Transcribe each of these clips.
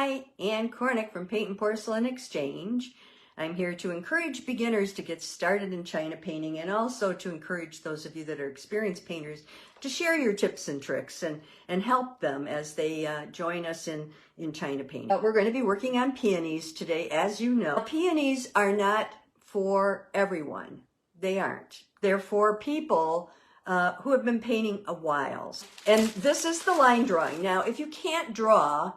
Hi, Ann Cornick from Paint and Porcelain Exchange. I'm here to encourage beginners to get started in China painting and also to encourage those of you that are experienced painters to share your tips and tricks and help them as they join us in China painting. We're going to be working on peonies today, as you know. Peonies are not for everyone. They aren't. They're for people who have been painting a while. And this is the line drawing. Now, if you can't draw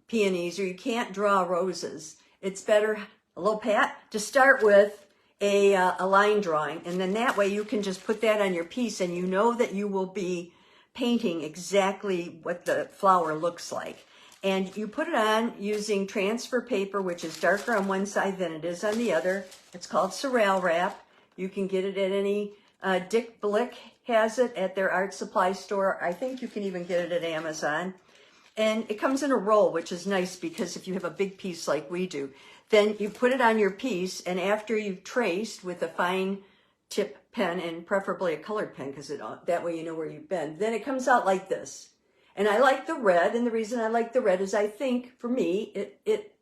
peonies or you can't draw roses, it's better, hello Pat, to start with a line drawing, and then that way you can just put that on your piece and you know that you will be painting exactly what the flower looks like. And you put it on using transfer paper, which is darker on one side than it is on the other. It's called Saral Wrap. You can get it at any, Dick Blick has it at their art supply store. I think you can even get it at Amazon. And it comes in a roll, which is nice because if you have a big piece like we do, then you put it on your piece, and after you've traced with a fine tip pen, and preferably a colored pen, because that way you know where you've been, then it comes out like this. And I like the red, and the reason I like the red is I think, for me, it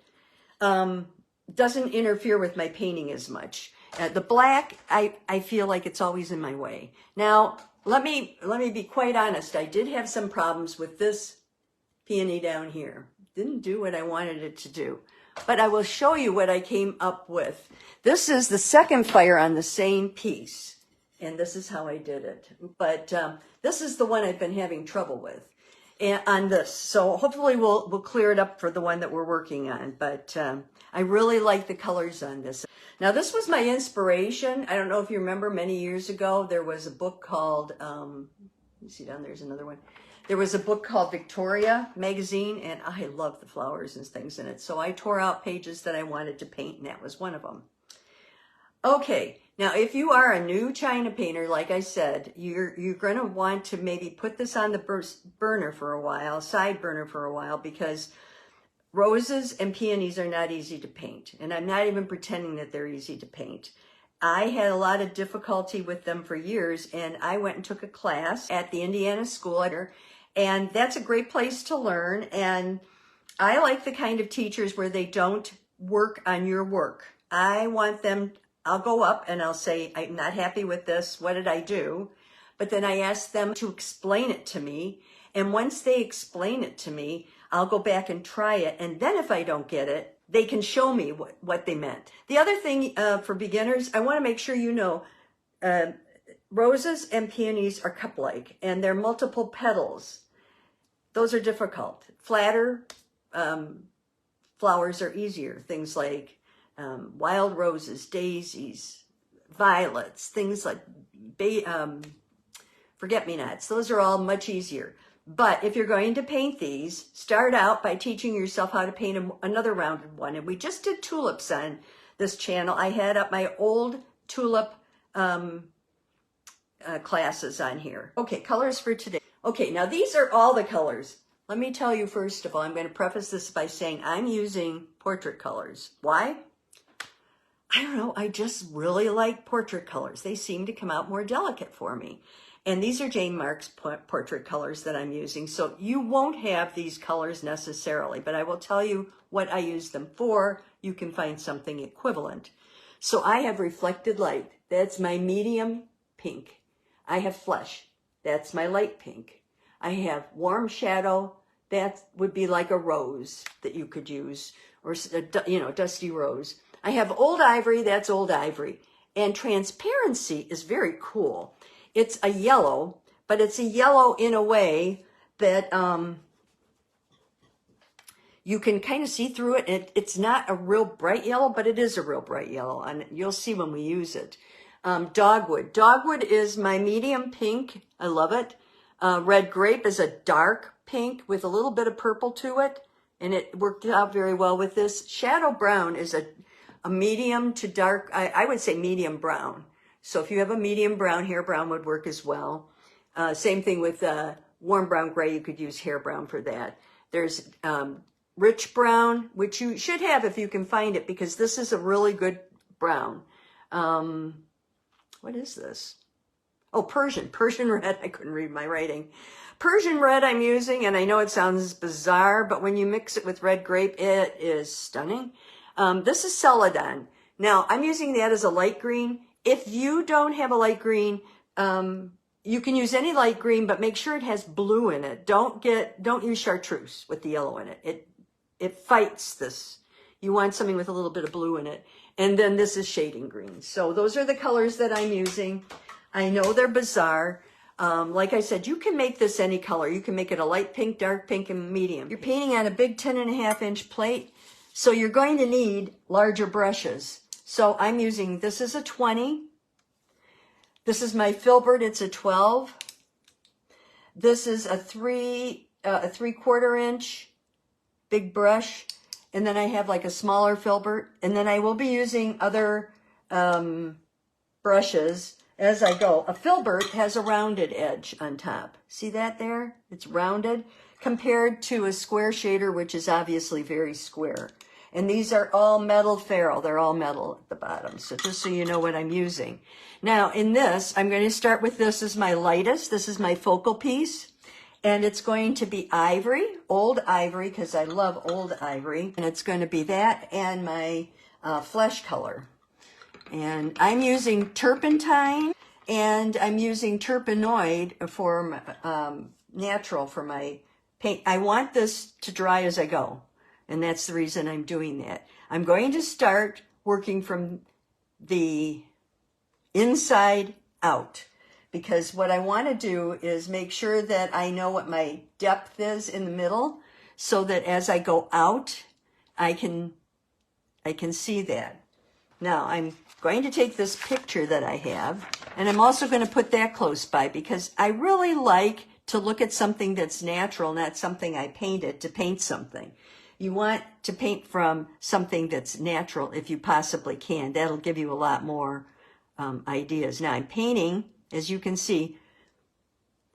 doesn't interfere with my painting as much. The black, I feel like it's always in my way. Now, let me be quite honest. I did have some problems with this peony down here. Didn't do what I wanted it to do. But I will show you what I came up with. This is the second fire on the same piece. And this is how I did it. But this is the one I've been having trouble with on this. So hopefully we'll clear it up for the one that we're working on. But I really like the colors on this. Now this was my inspiration. I don't know if you remember many years ago, there was a book called, you see down there's another one. There was a book called Victoria magazine, and I love the flowers and things in it. So I tore out pages that I wanted to paint, and that was one of them. Okay, now if you are a new China painter, like I said, you're going to want to maybe put this on the burner for a while, side burner for a while, because roses and peonies are not easy to paint. And I'm not even pretending that they're easy to paint. I had a lot of difficulty with them for years, and I went and took a class at the Indiana School. And that's a great place to learn. And I like the kind of teachers where they don't work on your work. I want them, I'll go up and I'll say, I'm not happy with this. What did I do? But then I ask them to explain it to me. And once they explain it to me, I'll go back and try it. And then if I don't get it, they can show me what they meant. The other thing for beginners, I want to make sure you know, roses and peonies are cup-like, and they're multiple petals. Those are difficult. Flatter flowers are easier. Things like wild roses, daisies, violets, things like forget-me-nots. Those are all much easier. But if you're going to paint these, start out by teaching yourself how to paint another rounded one. And we just did tulips on this channel. I had up my old tulip classes on here. Okay, colors for today. Okay, now these are all the colors. Let me tell you, first of all, I'm going to preface this by saying I'm using portrait colors. Why? I don't know. I just really like portrait colors. They seem to come out more delicate for me. And these are Jane Mark's portrait colors that I'm using. So you won't have these colors necessarily, but I will tell you what I use them for. You can find something equivalent. So I have reflected light. That's my medium pink. I have flesh. That's my light pink. I have warm shadow. That would be like a rose that you could use, or, you know, dusty rose. I have old ivory. That's old ivory. And transparency is very cool. It's a yellow, but it's a yellow in a way that you can kind of see through it. It's not a real bright yellow, but it is a real bright yellow, and you'll see when we use it. Dogwood. Dogwood is my medium pink. I love it. Red grape is a dark pink with a little bit of purple to it, and it worked out very well with this. Shadow brown is a medium to dark, I would say medium brown. So if you have a medium brown, hair brown would work as well. Same thing with warm brown gray. You could use hair brown for that. There's rich brown, which you should have if you can find it, because this is a really good brown. What is this? Oh, Persian red. I couldn't read my writing. Persian red I'm using, and I know it sounds bizarre, but when you mix it with red grape, it is stunning. This is Celadon. Now, I'm using that as a light green. If you don't have a light green, you can use any light green, but make sure it has blue in it. Don't use chartreuse with the yellow in it. It fights this. You want something with a little bit of blue in it. And then this is shading green. So those are the colors that I'm using. I know they're bizarre. Like I said, you can make this any color. You can make it a light pink, dark pink, and medium. You're painting on a big 10.5-inch plate, so you're going to need larger brushes. So I'm using, this is a 20. This is my filbert, it's a 12. This is a 3/4 inch big brush. And then I have like a smaller filbert. And then I will be using other brushes as I go. A filbert has a rounded edge on top. See that there? It's rounded compared to a square shader, which is obviously very square. And these are all metal ferrule. They're all metal at the bottom. So just so you know what I'm using. Now in this, I'm going to start with this as my lightest. This is my focal piece. And it's going to be ivory, old ivory, because I love old ivory. And it's going to be that and my flesh color. And I'm using turpentine, and I'm using turpenoid for natural for my paint. I want this to dry as I go, and that's the reason I'm doing that. I'm going to start working from the inside out, because what I want to do is make sure that I know what my depth is in the middle, so that as I go out, I can see that. Now I'm going to take this picture that I have, and I'm also going to put that close by, because I really like to look at something that's natural, not something I painted to paint something. You want to paint from something that's natural if you possibly can. That'll give you a lot more ideas. Now I'm painting, as you can see,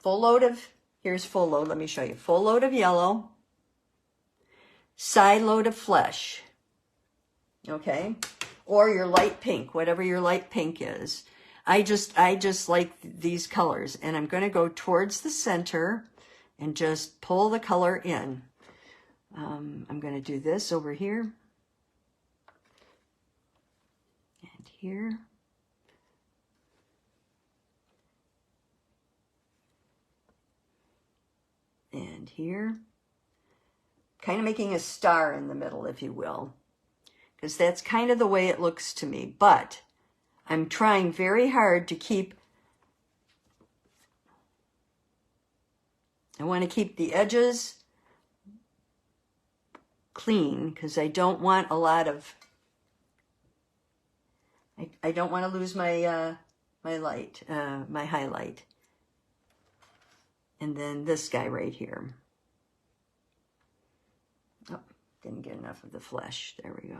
here's full load, let me show you. Full load of yellow, side load of flesh, okay? Or your light pink, whatever your light pink is. I just like these colors, and I'm going to go towards the center and just pull the color in. I'm going to do this over here and here. And here. Kind of making a star in the middle, if you will, because that's kind of the way it looks to me. But I'm trying very hard to keep, I want to keep the edges clean, because I don't want a lot of, I don't want to lose my my highlight. And then this guy right here. Oh, didn't get enough of the flesh. There we go.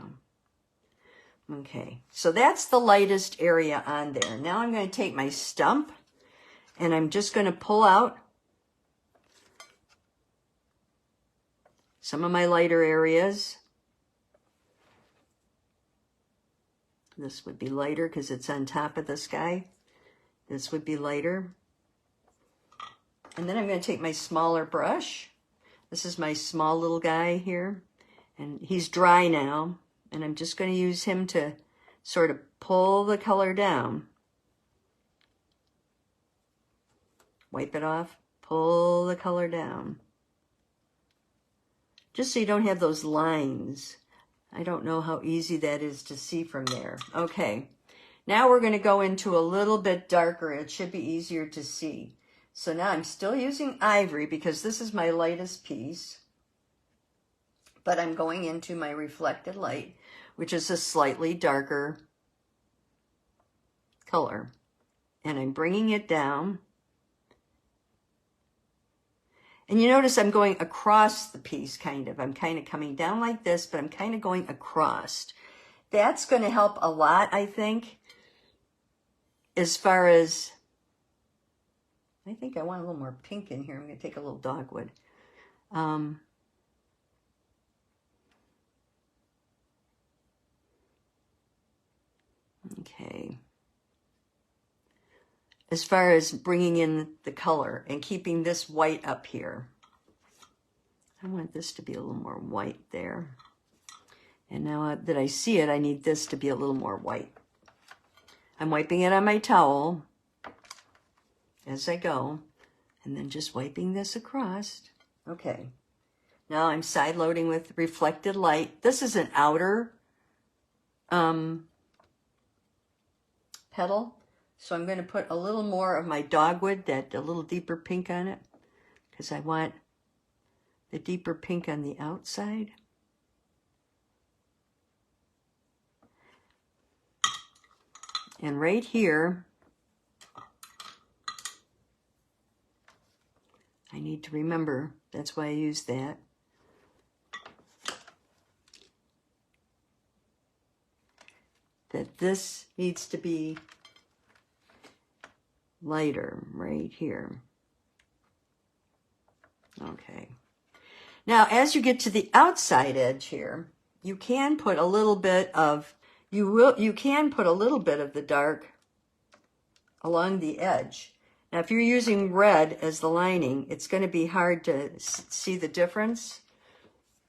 Okay, so that's the lightest area on there. Now I'm going to take my stump, and I'm just going to pull out some of my lighter areas. This would be lighter because it's on top of this guy. This would be lighter. And then I'm going to take my smaller brush. This is my small little guy here. And he's dry now. And I'm just going to use him to sort of pull the color down. Wipe it off. Pull the color down. Just so you don't have those lines. I don't know how easy that is to see from there. Okay. Now we're going to go into a little bit darker. It should be easier to see. So now I'm still using ivory because this is my lightest piece. But I'm going into my reflected light, which is a slightly darker color. And I'm bringing it down. And you notice I'm going across the piece, kind of. I'm kind of coming down like this, but I'm kind of going across. That's going to help a lot, I think, as far as, I think I want a little more pink in here. I'm going to take a little dogwood. Okay. as far as bringing in the color and keeping this white up here. I want this to be a little more white there. And now that I see it, I need this to be a little more white. I'm wiping it on my towel as I go, and then just wiping this across. Okay. Now I'm side loading with reflected light. This is an outer petal. So I'm going to put a little more of my dogwood, that a little deeper pink on it, because I want the deeper pink on the outside. And right here, I need to remember, that's why I use that. That this needs to be lighter right here. Okay. Now, as you get to the outside edge here, you can put a little bit of, you can put a little bit of the dark along the edge. Now, if you're using red as the lining, it's going to be hard to see the difference,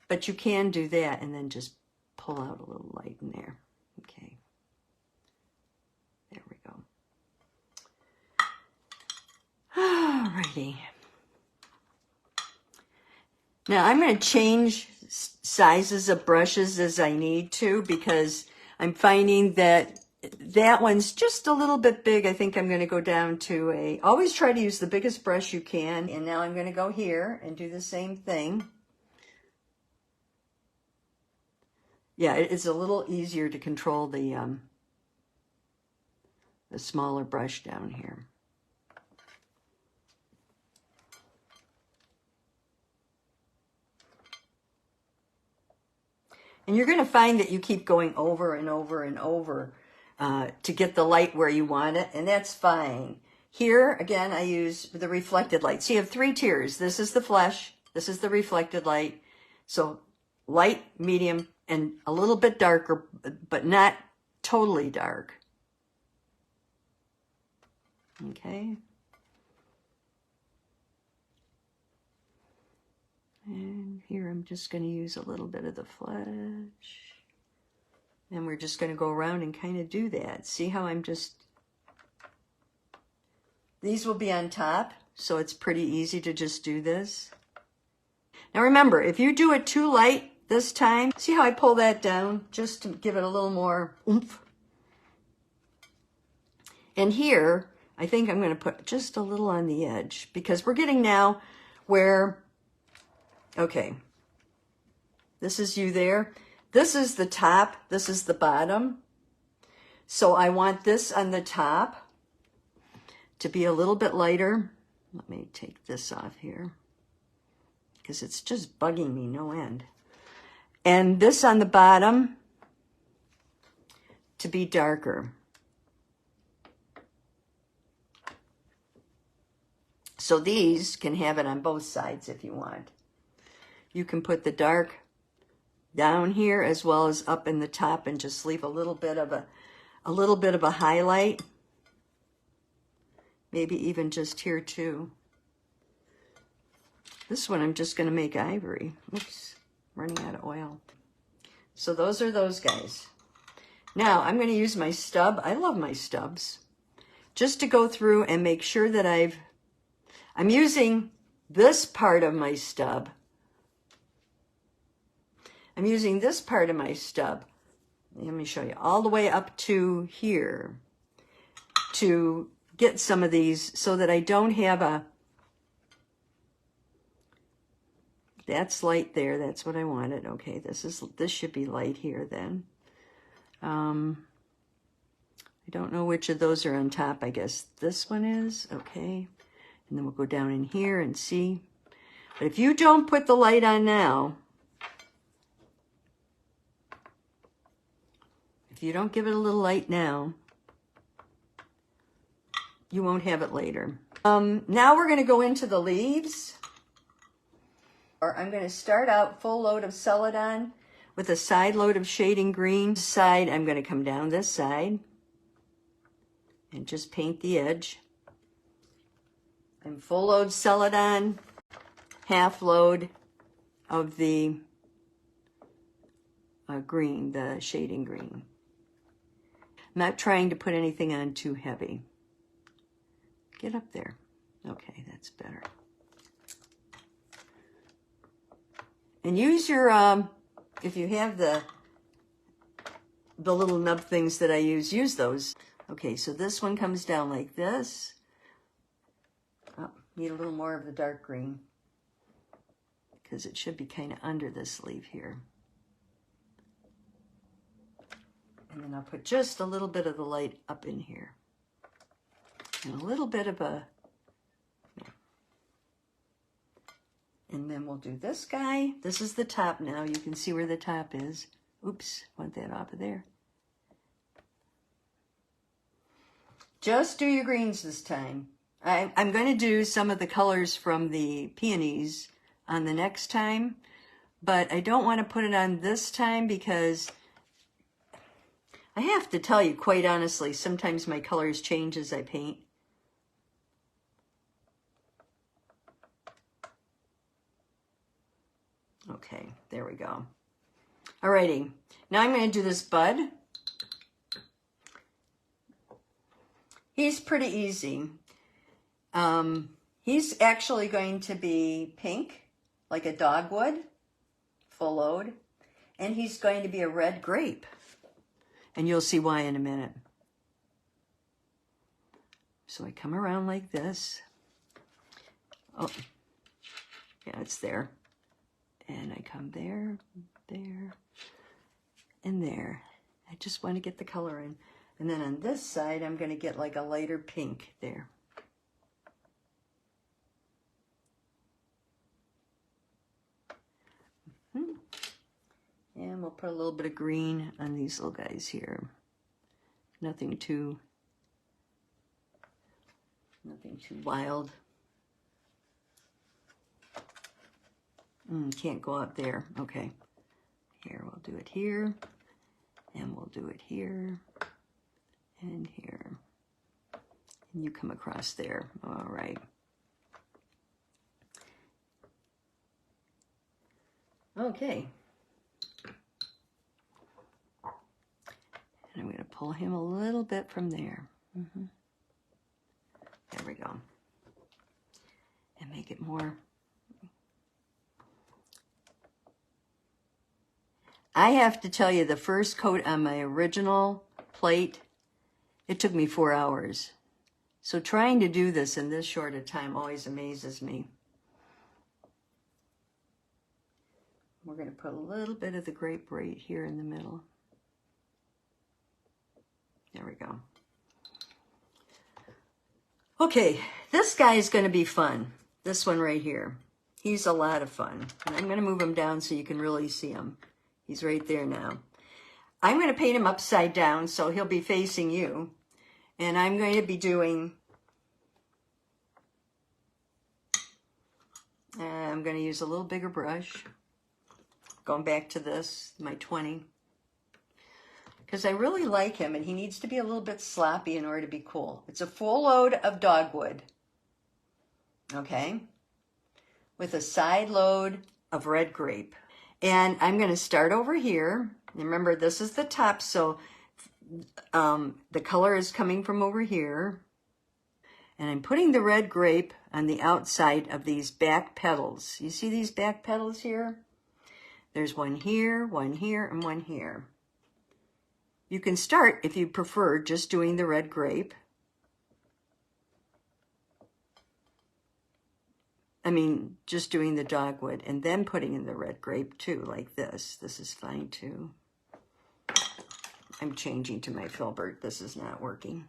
but you can do that and then just pull out a little light in there. Okay. There we go. Alrighty. Now I'm going to change sizes of brushes as I need to, because I'm finding that that one's just a little bit big. I think I'm going to go down to always try to use the biggest brush you can. And now I'm going to go here and do the same thing. Yeah, it's a little easier to control the smaller brush down here. And you're going to find that you keep going over and over and over to get the light where you want it, and that's fine. Here, again, I use the reflected light. So you have 3 tiers. This is the flesh. This is the reflected light. So light, medium, and a little bit darker, but not totally dark. Okay. And here I'm just going to use a little bit of the flesh. And we're just going to go around and kind of do that. See how I'm just... These will be on top, so it's pretty easy to just do this. Now remember, if you do it too light this time, see how I pull that down just to give it a little more oomph? And here, I think I'm going to put just a little on the edge, because we're getting now where... Okay, this is you there. This is the top, this is the bottom. So I want this on the top to be a little bit lighter. Let me take this off here, because it's just bugging me no end. And this on the bottom to be darker. So these can have it on both sides if you want. You can put the dark down here as well as up in the top and just leave a little bit of a highlight. Maybe even just here too. This one I'm just going to make ivory. Oops, running out of oil. So those are those guys. Now I'm going to use my stub. I love my stubs. Just to go through and make sure that I'm using this part of my stub. I'm using this part of my stub, let me show you, all the way up to here to get some of these so that I don't have that's light there, that's what I wanted. Okay, this should be light here then. I don't know which of those are on top. I guess this one is, okay. And then we'll go down in here and see. But if you don't put the light on now, if you don't give it a little light now, you won't have it later. Now we're going to go into the leaves. I'm going to start out full load of Celadon with a side load of Shading Green. Side, I'm going to come down this side and just paint the edge. I'm full load Celadon, half load of the green, the shading green. I'm not trying to put anything on too heavy. Get up there. Okay, that's better. And use your, if you have the little nub things that I use those. Okay, so this one comes down like this. Oh, need a little more of the dark green because it should be kind of under this leaf here. And then I'll put just a little bit of the light up in here. And a little bit of a, and then we'll do this guy. This is the top now. You can see where the top is. Oops, want that off of there. Just do your greens this time. I'm going to do some of the colors from the peonies on the next time, but I don't want to put it on this time because I have to tell you, quite honestly, sometimes my colors change as I paint. Okay, there we go. Alrighty, now I'm going to do this bud. He's pretty easy. He's actually going to be pink, like a dogwood, full load, and he's going to be a red grape. And you'll see why in a minute. So I come around like this. Oh, yeah, it's there. And I come there, there, and there. I just want to get the color in. And then on this side, I'm going to get like a lighter pink there. And we'll put a little bit of green on these little guys here. Nothing too wild. Can't go up there. Okay. Here, we'll do it here. And we'll do it here. And here. And you come across there. All right. Okay. And I'm going to pull him a little bit from there. There we go. And make it more. I have to tell you, the first coat on my original plate, it took me 4 hours. So trying to do this in this short a time always amazes me. We're going to put a little bit of the grape right here in the middle. There we go. Okay, this guy is going to be fun. This one right here. He's a lot of fun. And I'm going to move him down so you can really see him. He's right there now. I'm going to paint him upside down so he'll be facing you. And I'm going to be doing, I'm going to use a little bigger brush. Going back to this, my 20. Because I really like him and he needs to be a little bit sloppy in order to be cool. It's a full load of dogwood. Okay? With a side load of red grape. And I'm going to start over here. Remember, this is the top, so the color is coming from over here. And I'm putting the red grape on the outside of these back petals. You see these back petals here? There's one here, and one here. You can start, if you prefer, just doing the red grape. Just doing the dogwood and then putting in the red grape too, like this. This is fine too. I'm changing to my filbert. This is not working.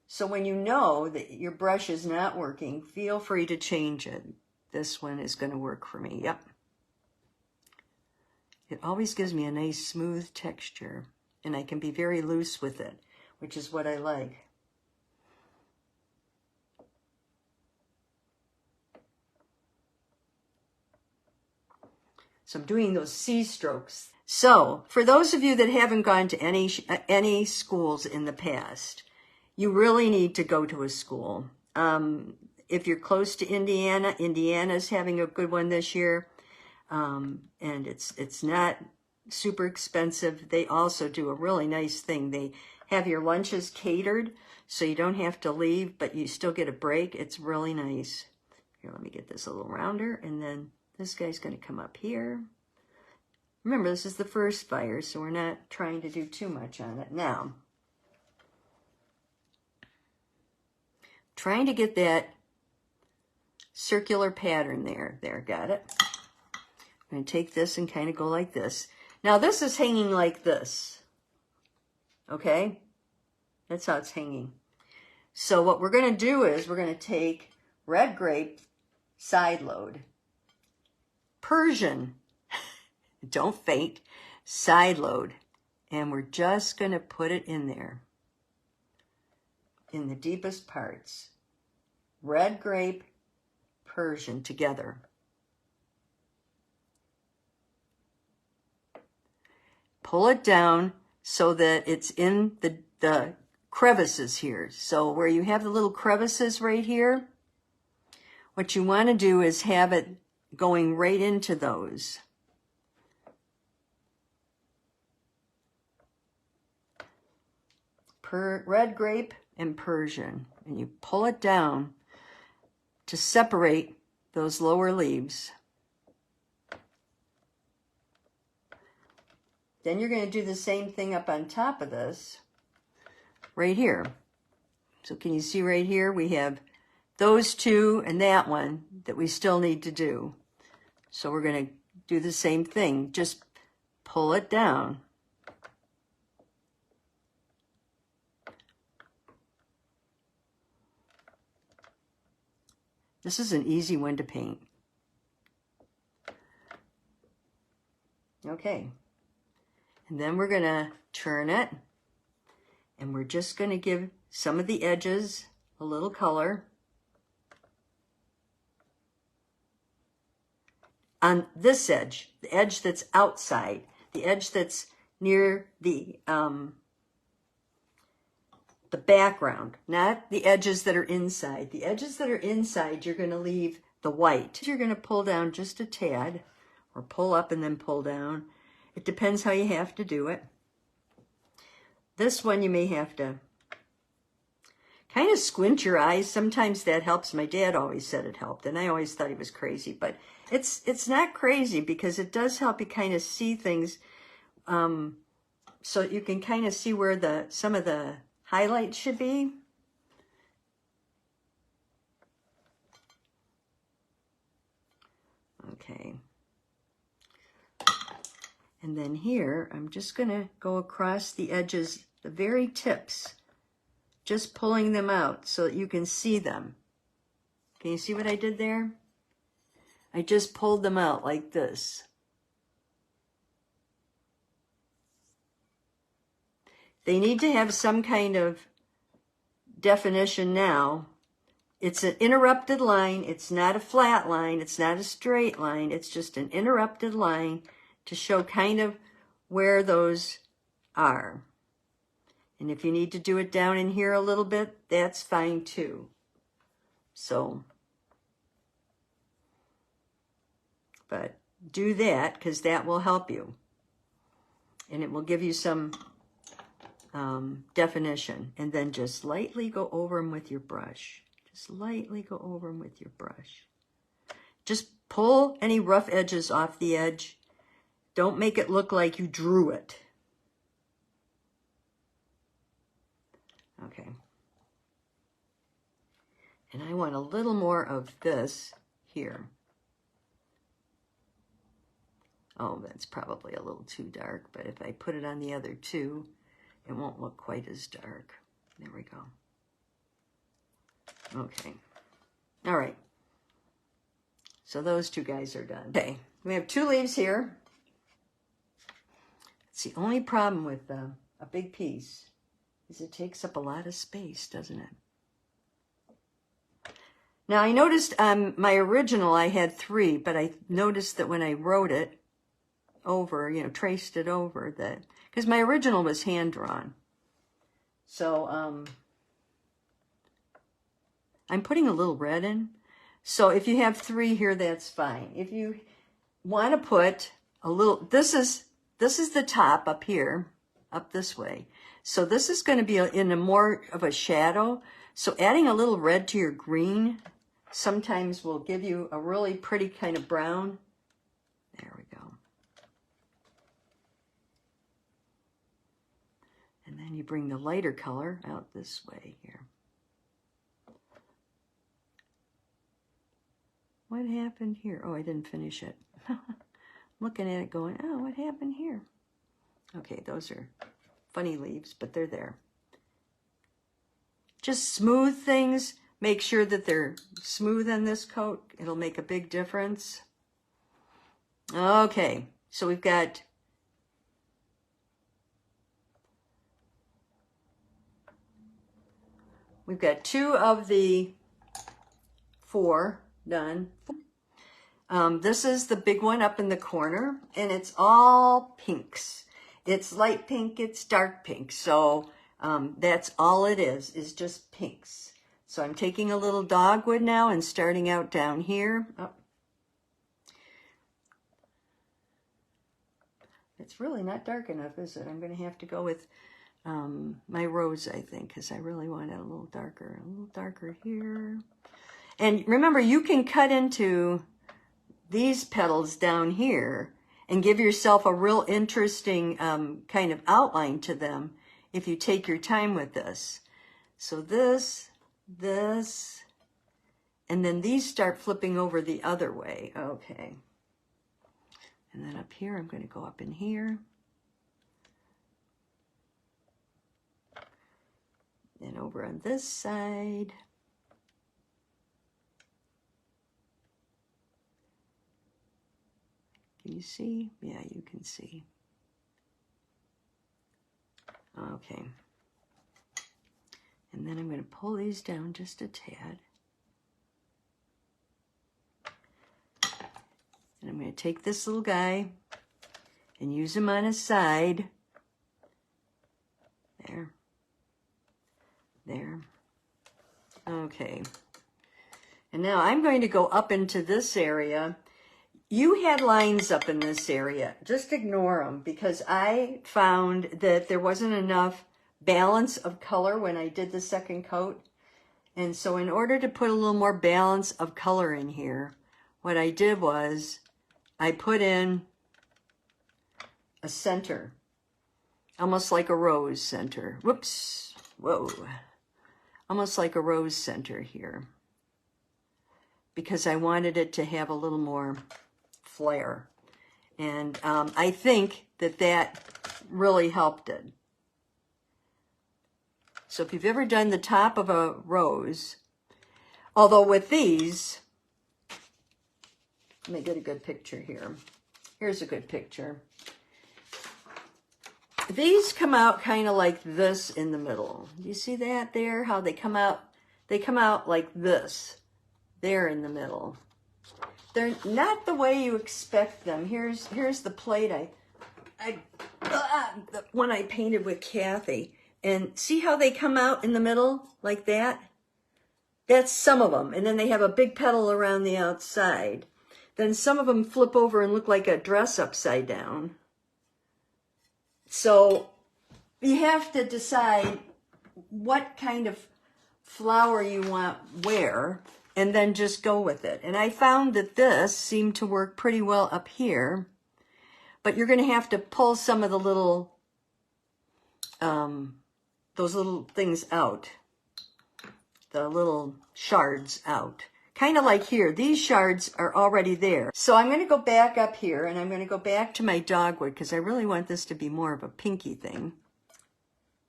So when you know that your brush is not working, feel free to change it. This one is going to work for me. Yep. It always gives me a nice smooth texture, and I can be very loose with it, which is what I like. So I'm doing those C strokes. So for those of you that haven't gone to any schools in the past, you really need to go to a school. If you're close to Indiana, Indiana's having a good one this year. And it's not super expensive. They also do a really nice thing. They have your lunches catered, so you don't have to leave, but you still get a break. It's really nice. Here, let me get this a little rounder, and then this guy's going to come up here. Remember, this is the first fire, so we're not trying to do too much on it. Now, trying to get that circular pattern there. There, got it. I'm going to take this and kind of go like this. Now, this is hanging like this. Okay? That's how it's hanging. So what we're going to do is we're going to take red grape side load, Persian, don't faint, side load, and we're just going to put it in there in the deepest parts. Red grape, Persian together. Pull it down so that it's in the crevices here. So where you have the little crevices right here, what you want to do is have it going right into those. Red grape and Persian. And you pull it down to separate those lower leaves. Then you're going to do the same thing up on top of this, right here. So can you see right here? We have those two and that one that we still need to do. So we're going to do the same thing. Just pull it down. This is an easy one to paint. Okay. And then we're going to turn it, and we're just going to give some of the edges a little color. On this edge, the edge that's outside, the edge that's near the background, not the edges that are inside. The edges that are inside, you're going to leave the white. You're going to pull down just a tad, or pull up and then pull down. It depends how you have to do it. This one you may have to kind of squint your eyes. Sometimes that helps. My dad always said it helped, and I always thought he was crazy. But it's not crazy, because it does help you kind of see things, so you can kind of see where some of the highlights should be. Okay. And then here, I'm just going to go across the edges, the very tips, just pulling them out so that you can see them. Can you see what I did there? I just pulled them out like this. They need to have some kind of definition now. It's an interrupted line. It's not a flat line. It's not a straight line. It's just an interrupted line to show kind of where those are. And if you need to do it down in here a little bit, that's fine too. So, but do that, because that will help you. And it will give you some definition. And then just lightly go over them with your brush. Just lightly go over them with your brush. Just pull any rough edges off the edge. Don't make it look like you drew it. Okay. And I want a little more of this here. Oh, that's probably a little too dark, but if I put it on the other two, it won't look quite as dark. There we go. Okay. All right. So those two guys are done. Okay. We have two leaves here. It's the only problem with a big piece is it takes up a lot of space, doesn't it? Now, I noticed my original, I had 3, but I noticed that when I wrote it over, traced it over, that, because my original was hand-drawn. So, I'm putting a little red in. So if you have 3 here, that's fine. If you want to put a little, this is the top up here, up this way. So this is going to be in a more of a shadow. So adding a little red to your green sometimes will give you a really pretty kind of brown. There we go. And then you bring the lighter color out this way here. What happened here? Oh, I didn't finish it. Looking at it going, oh, what happened here? Okay, those are funny leaves, but they're there. Just smooth things. Make sure that they're smooth on this coat. It'll make a big difference. Okay, so we've got two of the 4 done. This is the big one up in the corner, and it's all pinks. It's light pink, it's dark pink. So that's all it is just pinks. So I'm taking a little dogwood now and starting out down here. Oh. It's really not dark enough, is it? I'm going to have to go with my rose, I think, because I really want it a little darker here. And remember, you can cut into these petals down here and give yourself a real interesting kind of outline to them if you take your time with this. So this, and then these start flipping over the other way. Okay. And then up here, I'm going to go up in here. And over on this side. Can you see? Yeah, you can see. Okay. And then I'm going to pull these down just a tad. And I'm going to take this little guy and use him on his side. There. There. Okay. And now I'm going to go up into this area. You had lines up in this area. Just ignore them, because I found that there wasn't enough balance of color when I did the second coat. And so in order to put a little more balance of color in here, what I did was I put in a center, almost like a rose center. Whoops. Whoa. Almost like a rose center here, because I wanted it to have a little more flair. And I think that that really helped it. So if you've ever done the top of a rose, although with these, let me get a good picture here. Here's a good picture. These come out kind of like this in the middle. Do you see that there? How they come out? They come out like this. There in the middle. They're not the way you expect them. Here's the plate the one I painted with Kathy. And see how they come out in the middle like that? That's some of them. And then they have a big petal around the outside. Then some of them flip over and look like a dress upside down. So you have to decide what kind of flower you want where, and then just go with it. And I found that this seemed to work pretty well up here, but you're going to have to pull some of the little, those little things out, the little shards out. Kind of like here, these shards are already there. So I'm going to go back up here, and I'm going to go back to my dogwood, because I really want this to be more of a pinky thing.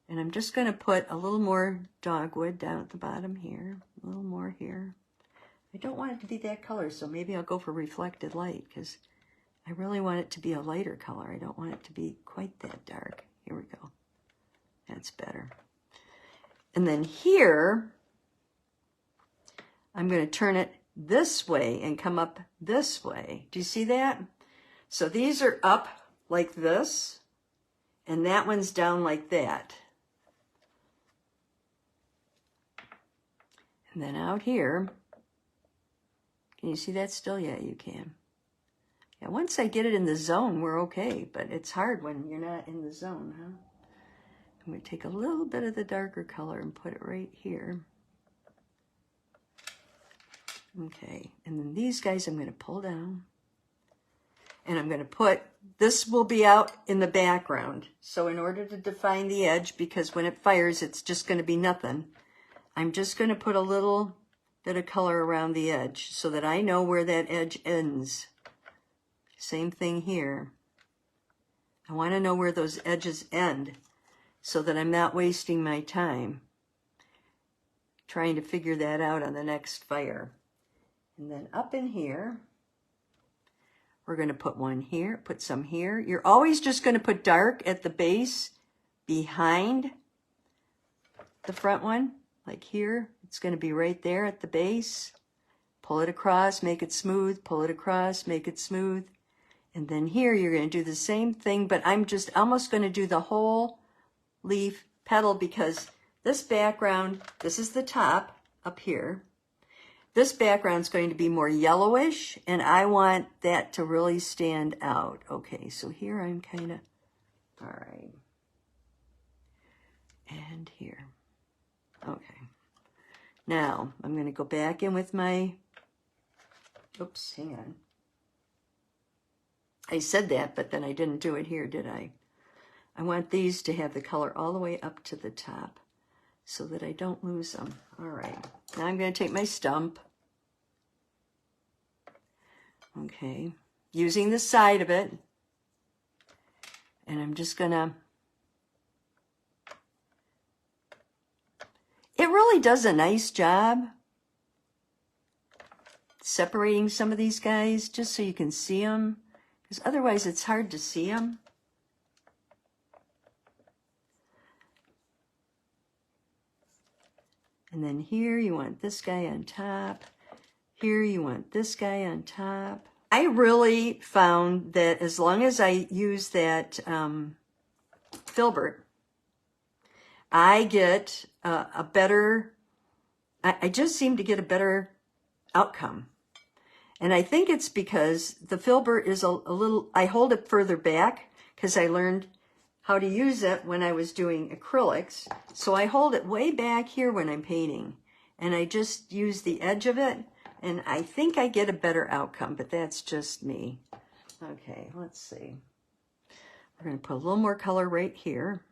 And I'm just going to put a little more dogwood down at the bottom here, a little more here. I don't want it to be that color, so maybe I'll go for reflected light, because I really want it to be a lighter color. I don't want it to be quite that dark. Here we go. That's better. And then here, I'm going to turn it this way and come up this way. Do you see that? So these are up like this, and that one's down like that. And then out here, can you see that still? Yeah, you can. Yeah, once I get it in the zone, we're okay, but it's hard when you're not in the zone, huh? I'm going to take a little bit of the darker color and put it right here. Okay, and then these guys I'm going to pull down. And I'm going to put, this will be out in the background. So in order to define the edge, because when it fires, it's just going to be nothing, I'm just going to put a little bit of color around the edge so that I know where that edge ends. Same thing here. I want to know where those edges end so that I'm not wasting my time trying to figure that out on the next fire. And then up in here, we're going to put one here, put some here. You're always just going to put dark at the base behind the front one, like here. It's going to be right there at the base. Pull it across, make it smooth, pull it across, make it smooth. And then here you're going to do the same thing, but I'm just almost going to do the whole leaf petal because this background, this is the top up here. This background's going to be more yellowish, and I want that to really stand out. Okay, so here I'm kind of, all right. And here. Okay. Now, I'm going to go back in with my, oops, hang on. I said that, but then I didn't do it here, did I? I want these to have the color all the way up to the top so that I don't lose them. All right. Now I'm going to take my stump. Okay, using the side of it, and I'm just gonna, it really does a nice job separating some of these guys just so you can see them, because otherwise it's hard to see them. And then here you want this guy on top. Here you want this guy on top. I really found that as long as I use that filbert, I get a better, I just seem to get a better outcome. And I think it's because the filbert is a little, I hold it further back because I learned how to use it when I was doing acrylics. So I hold it way back here when I'm painting, and I just use the edge of it. And I think I get a better outcome, but that's just me. Okay, let's see. We're going to put a little more color right here.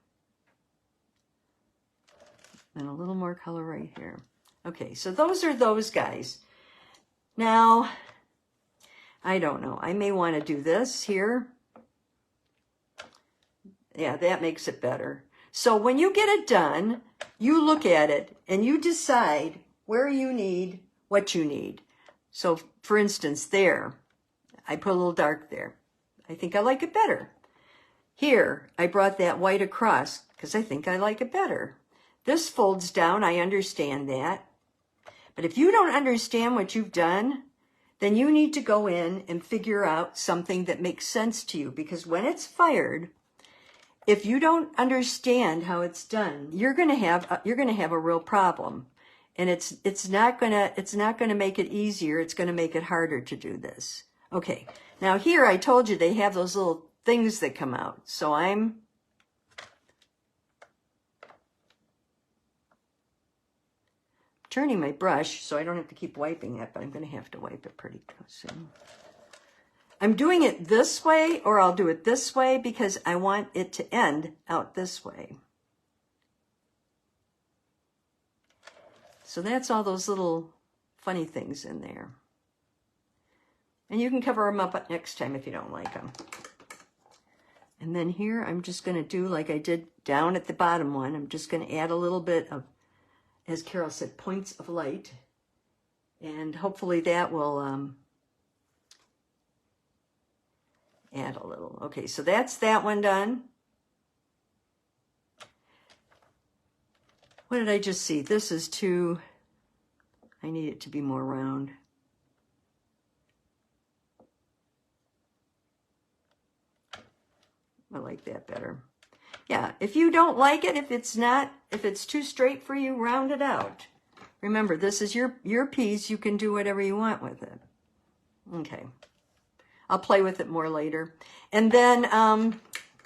And a little more color right here. Okay, so those are those guys. Now, I don't know. I may want to do this here. Yeah, that makes it better. So when you get it done, you look at it and you decide where you need what you need. So for instance, there, I put a little dark there. I think I like it better. Here, I brought that white across because I think I like it better. This folds down, I understand that. But if you don't understand what you've done, then you need to go in and figure out something that makes sense to you, because when it's fired, if you don't understand how it's done, you're going to have a real problem. And it's not gonna make it easier. It's gonna make it harder to do this. Okay. Now here I told you they have those little things that come out. So I'm turning my brush so I don't have to keep wiping it, but I'm gonna have to wipe it pretty soon. I'm doing it this way, or I'll do it this way because I want it to end out this way. So that's all those little funny things in there. And you can cover them up next time if you don't like them. And then here I'm just going to do like I did down at the bottom one. I'm just going to add a little bit of, as Carol said, points of light. And hopefully that will add a little. Okay, so that's that one done. What did I just see? This is too, I need it to be more round. I like that better. Yeah, if you don't like it, if it's too straight for you, round it out. Remember, this is your piece. You can do whatever you want with it. Okay. I'll play with it more later. And then,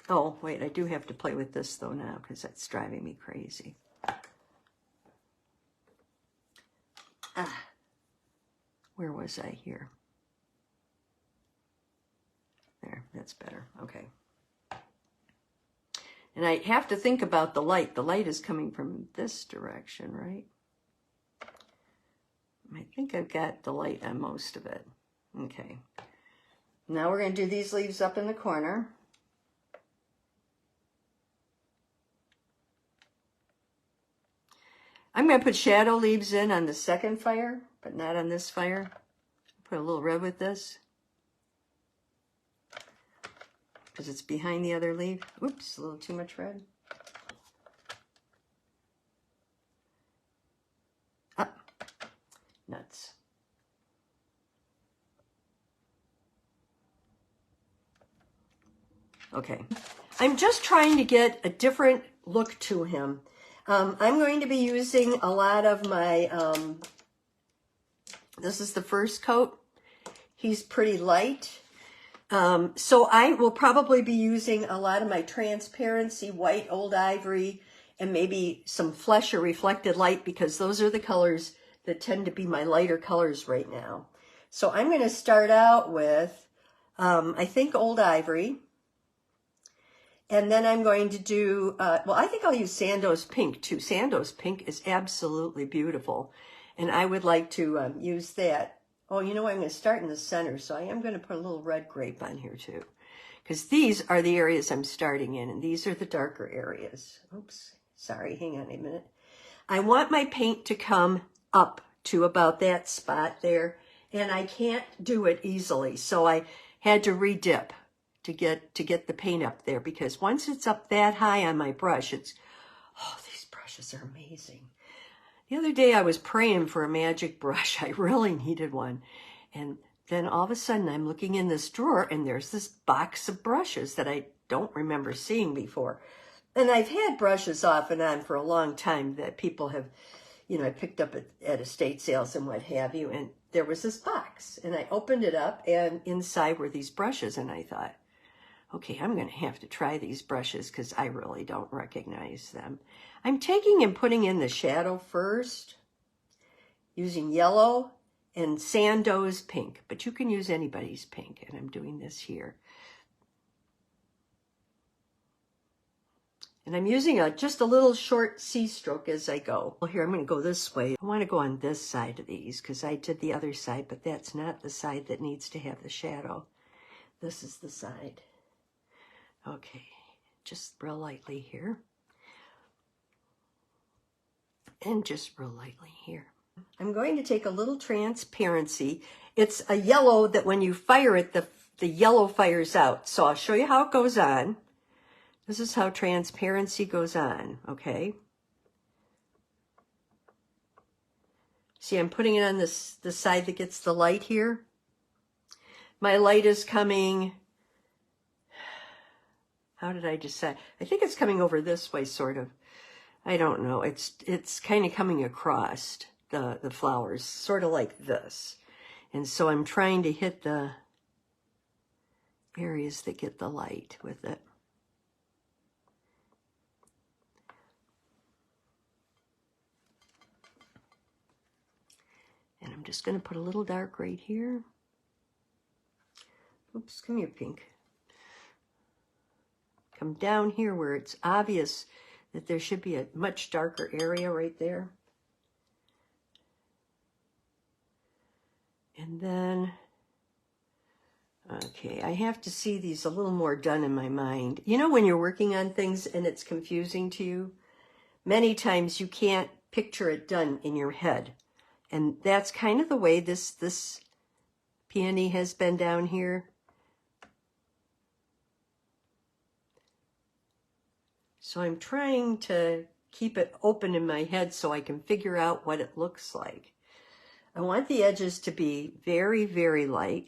oh, wait, I do have to play with this, though, now, because that's driving me crazy. Where was I here? There, that's better. Okay. And I have to think about the light. The light is coming from this direction, right? I think I've got the light on most of it. Okay. Now we're going to do these leaves up in the corner. I'm going to put shadow leaves in on the second fire, but not on this fire. Put a little red with this, because it's behind the other leaf. Oops, a little too much red. Up. Nuts. Okay. I'm just trying to get a different look to him. I'm going to be using a lot of my, this is the first coat. He's pretty light. So I will probably be using a lot of my transparency, white, old ivory, and maybe some flesh or reflected light, because those are the colors that tend to be my lighter colors right now. So I'm going to start out with, I think, old ivory. And then I'm going to do, well, I think I'll use Sandoz Pink too. Sandoz Pink is absolutely beautiful. And I would like to use that. Oh, you know what? I'm going to start in the center. So I am going to put a little red grape on here too. Because these are the areas I'm starting in. And these are the darker areas. Oops, sorry, hang on a minute. I want my paint to come up to about that spot there. And I can't do it easily. So I had to re-dip to get the paint up there, because once it's up that high on my brush, it's, oh, these brushes are amazing. The other day I was praying for a magic brush. I really needed one. And then all of a sudden I'm looking in this drawer and there's this box of brushes that I don't remember seeing before. And I've had brushes off and on for a long time that people have, you know, I picked up at estate sales and what have you. And there was this box and I opened it up and inside were these brushes. And I thought, okay, I'm going to have to try these brushes because I really don't recognize them. I'm taking and putting in the shadow first, using yellow and Sandoz Pink, but you can use anybody's pink, and I'm doing this here. And I'm using just a little short C-stroke as I go. Well, here, I'm going to go this way. I want to go on this side of these because I did the other side, but that's not the side that needs to have the shadow. This is the side. Okay, just real lightly here. And just real lightly here. I'm going to take a little transparency. It's a yellow that when you fire it, the yellow fires out. So I'll show you how it goes on. This is how transparency goes on, okay? See, I'm putting it on the side that gets the light here. My light is coming, how did I decide? I think it's coming over this way, sort of. I don't know. It's kind of coming across the flowers, sort of like this. And so I'm trying to hit the areas that get the light with it. And I'm just going to put a little dark right here. Oops, come here, pink. Come down here where it's obvious that there should be a much darker area right there. And then, okay, I have to see these a little more done in my mind. You know when you're working on things and it's confusing to you? Many times you can't picture it done in your head. And that's kind of the way this peony has been down here. So I'm trying to keep it open in my head so I can figure out what it looks like. I want the edges to be very, very light.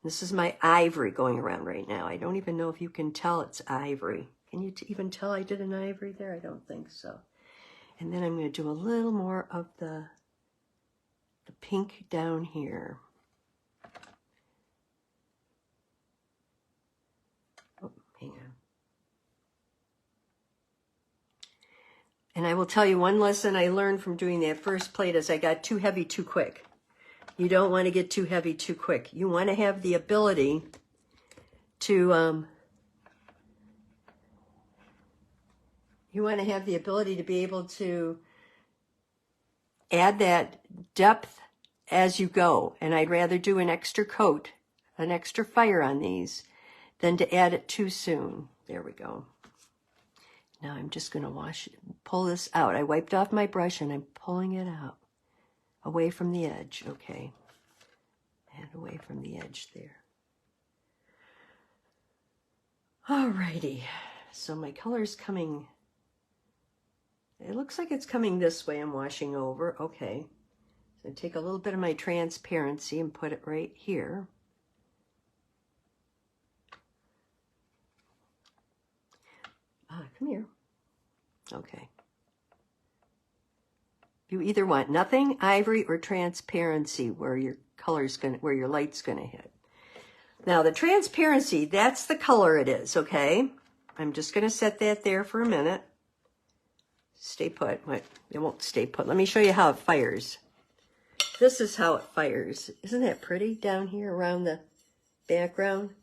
This is my ivory going around right now. I don't even know if you can tell it's ivory. Can you even tell I did an ivory there? I don't think so. And then I'm going to do a little more of the pink down here. Oh, hang on. And I will tell you one lesson I learned from doing that first plate is I got too heavy too quick. You don't want to get too heavy too quick. You want to have the ability to be able to add that depth as you go. And I'd rather do an extra coat, an extra fire on these than to add it too soon. There we go. Now I'm just going to pull this out. I wiped off my brush and I'm pulling it out away from the edge. Okay. And away from the edge there. Alrighty. So my color's coming. It looks like it's coming this way. I'm washing over. Okay. So take a little bit of my transparency and put it right here. Come here. Okay. You either want nothing, ivory, or transparency where your where your light's gonna hit. Now the transparency, that's the color it is, okay? I'm just gonna set that there for a minute. Stay put. What? It won't stay put. Let me show you how it fires. This is how it fires. Isn't that pretty down here around the background?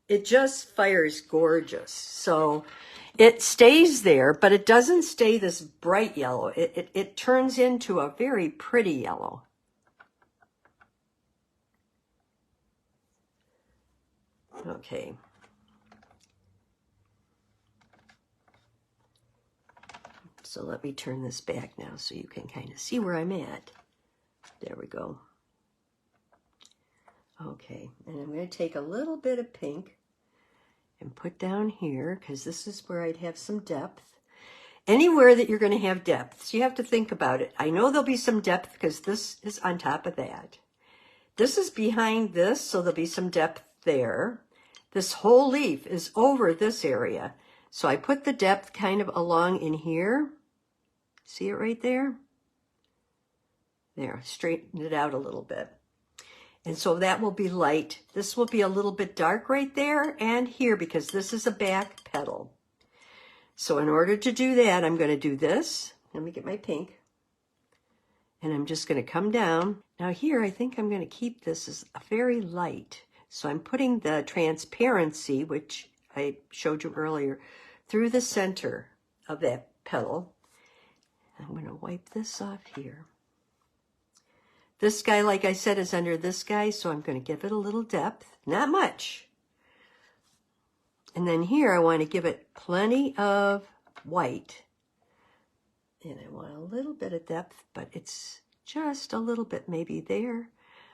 It just fires gorgeous. So it stays there, but it doesn't stay this bright yellow. It turns into a very pretty yellow. Okay. So let me turn this back now so you can kind of see where I'm at. There we go. Okay, and I'm going to take a little bit of pink and put down here, because this is where I'd have some depth. Anywhere that you're going to have depth, so you have to think about it. I know there'll be some depth because this is on top of that. This is behind this, so there'll be some depth there. This whole leaf is over this area. So I put the depth kind of along in here. See it right there? There, straighten it out a little bit. And so that will be light. This will be a little bit dark right there and here because this is a back petal. So in order to do that, I'm going to do this. Let me get my pink. And I'm just going to come down. Now here, I think I'm going to keep this as a very light. So I'm putting the transparency, which I showed you earlier, through the center of that petal. I'm going to wipe this off here. This guy, like I said, is under this guy, so I'm going to give it a little depth. Not much. And then here, I want to give it plenty of white. And I want a little bit of depth, but it's just a little bit maybe there.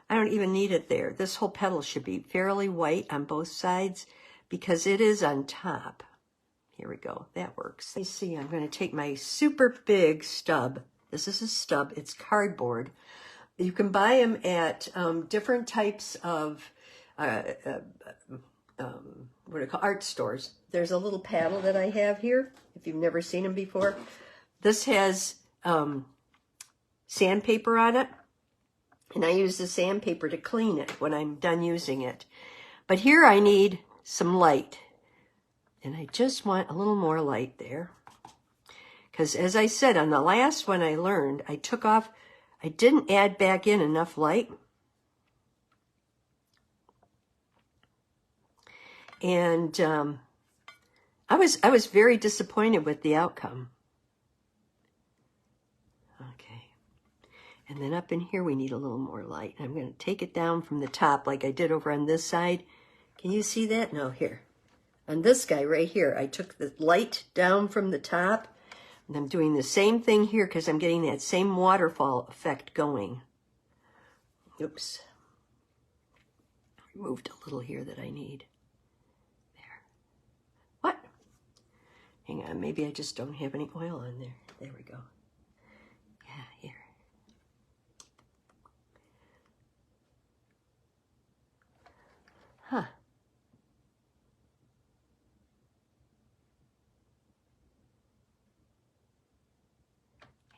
I don't even need it there. This whole petal should be fairly white on both sides because it is on top. Here we go. That works. You see, I'm going to take my super big stub. This is a stub. It's cardboard. You can buy them at different types of what do you call art stores. There's a little paddle that I have here. If you've never seen them before, this has sandpaper on it, and I use the sandpaper to clean it when I'm done using it. But here I need some light, and I just want a little more light there. Because as I said, on the last one I learned, I didn't add back in enough light. And I was very disappointed with the outcome. Okay. And then up in here we need a little more light. I'm going to take it down from the top like I did over on this side. Can you see that? No, here. On this guy right here, I took the light down from the top. And I'm doing the same thing here because I'm getting that same waterfall effect going. Oops. Removed a little here that I need. There. What? Hang on, maybe I just don't have any oil on there. There we go. Yeah, here. Huh.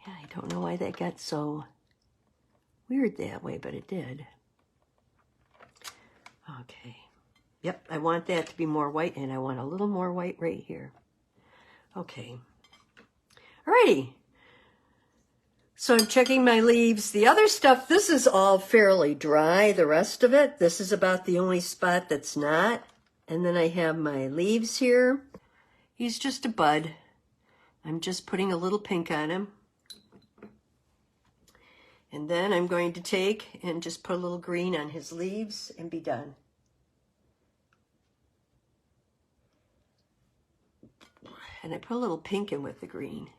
Yeah, I don't know why that got so weird that way, but it did. Okay. Yep, I want that to be more white, and I want a little more white right here. Okay. Alrighty. So I'm checking my leaves. The other stuff, this is all fairly dry, the rest of it. This is about the only spot that's not. And then I have my leaves here. He's just a bud. I'm just putting a little pink on him. And then I'm going to take and just put a little green on his leaves and be done. And I put a little pink in with the green.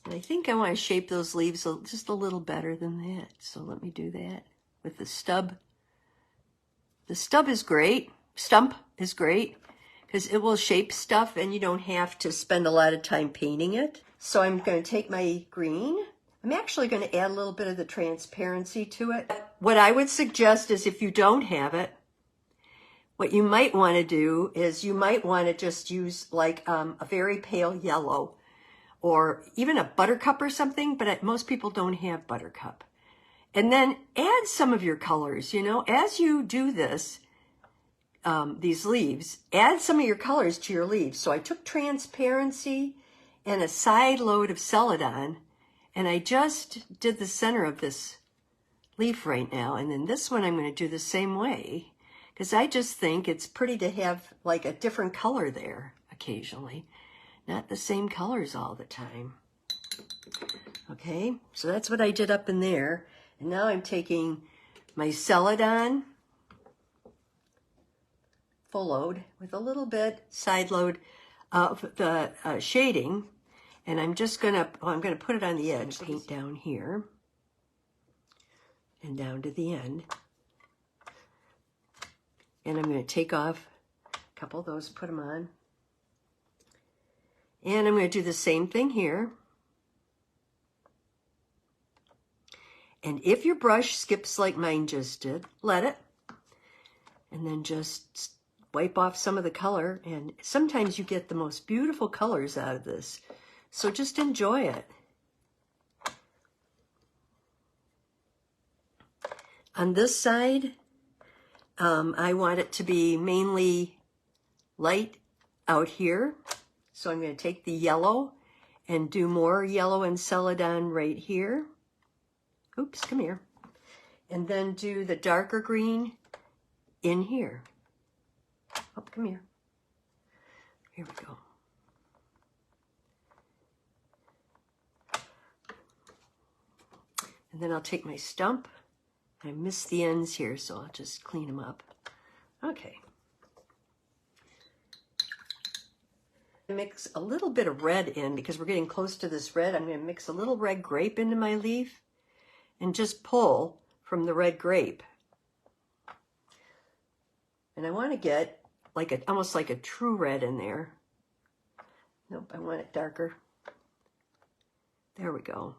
And I think I want to shape those leaves just a little better than that. So let me do that with the stub. The stub is great. Stump is great because it will shape stuff and you don't have to spend a lot of time painting it. So I'm going to take my green. I'm actually going to add a little bit of the transparency to it. What I would suggest is if you don't have it, what you might want to do is you might want to just use like a very pale yellow or even a buttercup or something, but most people don't have buttercup. And then add some of your colors, you know, as you do this, these leaves, add some of your colors to your leaves. So I took transparency and a side load of Celadon, and I just did the center of this leaf right now. And then this one I'm going to do the same way, because I just think it's pretty to have like a different color there occasionally, not the same colors all the time. Okay, so that's what I did up in there. And now I'm taking my Celadon full load with a little bit side load of the shading, and I'm just gonna put it on the edge, paint down here and down to the end. And I'm going to take off a couple of those, put them on. And I'm going to do the same thing here. And if your brush skips like mine just did, let it. And then just wipe off some of the color. And sometimes you get the most beautiful colors out of this. So just enjoy it. On this side, I want it to be mainly light out here. So I'm going to take the yellow and do more yellow and Celadon right here. Oops, come here. And then do the darker green in here. Oh, come here. Here we go. And then I'll take my stump. I missed the ends here, so I'll just clean them up. Okay. Mix a little bit of red in because we're getting close to this red. I'm going to mix a little red grape into my leaf and just pull from the red grape. And I want to get like almost like a true red in there. Nope, I want it darker. There we go.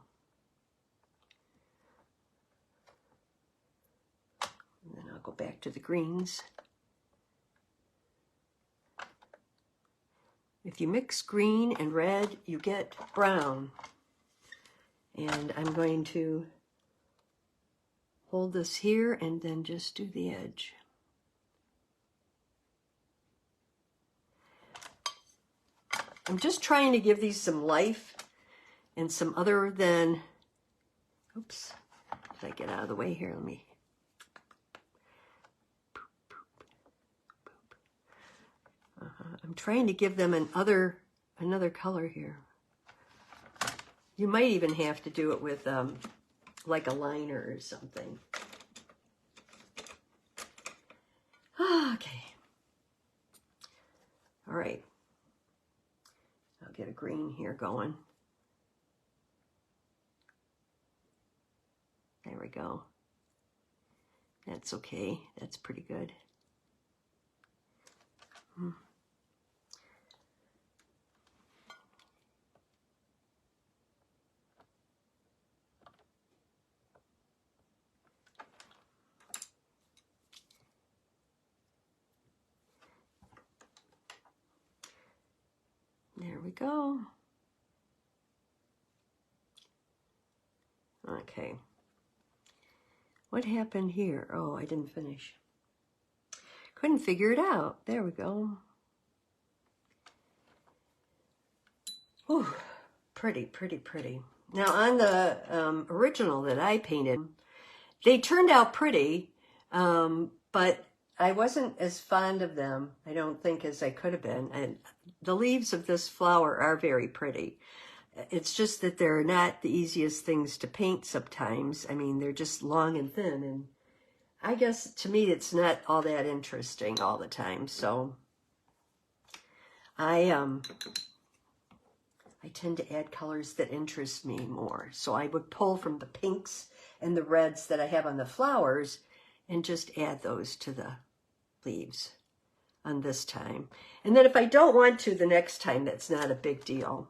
And then I'll go back to the greens. If you mix green and red, you get brown. And I'm going to hold this here and then just do the edge. I'm just trying to give these some life and some other than, oops, if I get out of the way here, let me. I'm trying to give them another color here. You might even have to do it with like a liner or something. Okay. All right. I'll get a green here going. There we go. That's okay. That's pretty good. we go. Okay. What happened here? Oh, I didn't finish. Couldn't figure it out. There we go. Ooh, pretty, pretty, pretty. Now on the original that I painted, they turned out pretty, but I wasn't as fond of them, I don't think, as I could have been. And the leaves of this flower are very pretty. It's just that they're not the easiest things to paint sometimes. I mean, they're just long and thin, and I guess to me it's not all that interesting all the time. So I tend to add colors that interest me more. So I would pull from the pinks and the reds that I have on the flowers and just add those to the leaves on this time. And then if I don't want to the next time, that's not a big deal.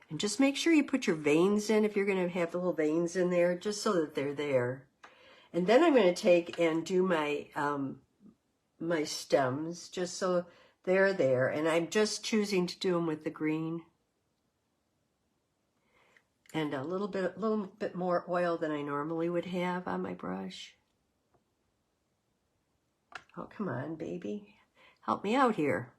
And just make sure you put your veins in if you're going to have the little veins in there, just so that they're there. And then I'm going to take and do my my stems just so they're there. And I'm just choosing to do them with the green. And a little bit more oil than I normally would have on my brush. Oh, come on, baby. Help me out here.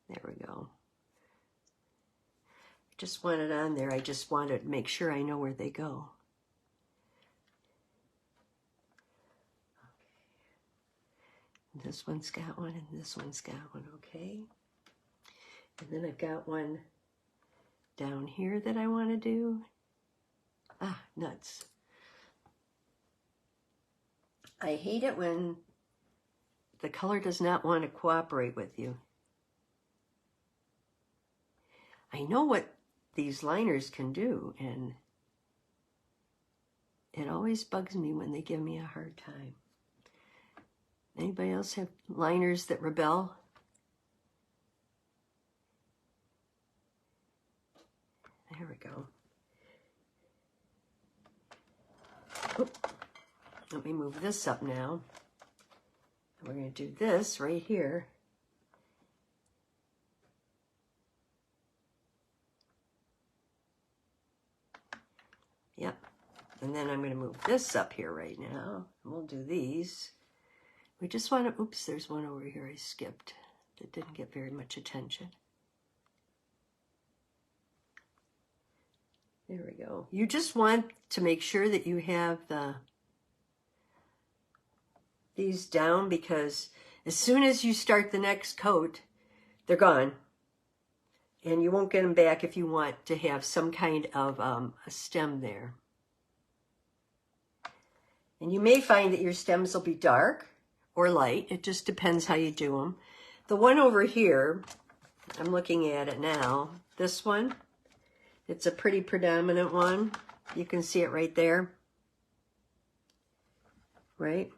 There we go. Just want it on there. I just want to make sure I know where they go. Okay. This one's got one, and this one's got one, okay? And then I've got one down here that I want to do. Ah, nuts. I hate it when the color does not want to cooperate with you. I know what these liners can do, and it always bugs me when they give me a hard time. Anybody else have liners that rebel? There we go. Oop. Let me move this up now. We're going to do this right here. Yep. And then I'm going to move this up here right now. And we'll do these. We just want to, oops, there's one over here I skipped that didn't get very much attention. There we go. You just want to make sure that you have these down, because as soon as you start the next coat, they're gone. And you won't get them back if you want to have some kind of a stem there. And you may find that your stems will be dark or light. It just depends how you do them. The one over here, I'm looking at it now, this one, it's a pretty predominant one. You can see it right there, right?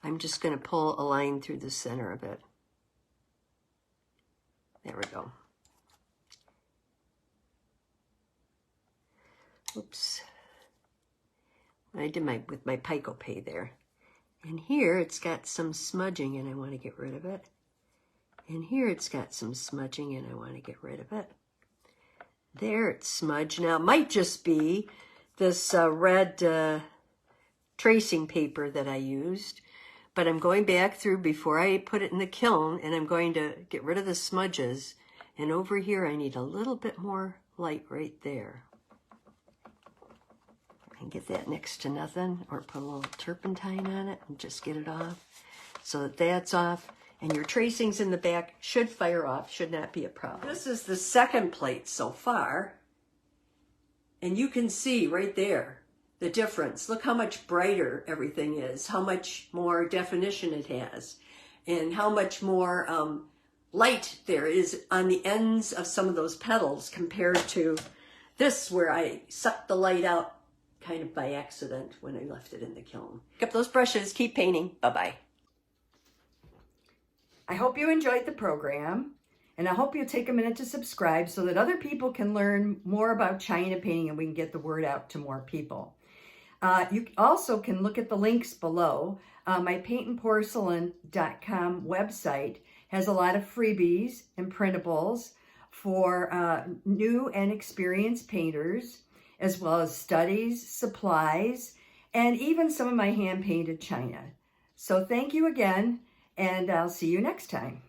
I'm just going to pull a line through the center of it. There we go. Oops. I did with my Picopay there. And here it's got some smudging and I want to get rid of it. And here it's got some smudging and I want to get rid of it. There it's smudged. Now it might just be this red tracing paper that I used, but I'm going back through before I put it in the kiln, and I'm going to get rid of the smudges. And over here I need a little bit more light right there. And get that next to nothing, or put a little turpentine on it and just get it off so that that's off. And your tracings in the back should fire off, should not be a problem. This is the second plate so far. And you can see right there the difference. Look how much brighter everything is, how much more definition it has, and how much more light there is on the ends of some of those petals compared to this, where I sucked the light out kind of by accident when I left it in the kiln. Pick up those brushes, keep painting. Bye-bye. I hope you enjoyed the program, and I hope you'll take a minute to subscribe so that other people can learn more about China painting and we can get the word out to more people. You also can look at the links below. My paintnporcelain.com website has a lot of freebies and printables for new and experienced painters, as well as studies, supplies, and even some of my hand-painted china. So thank you again, and I'll see you next time.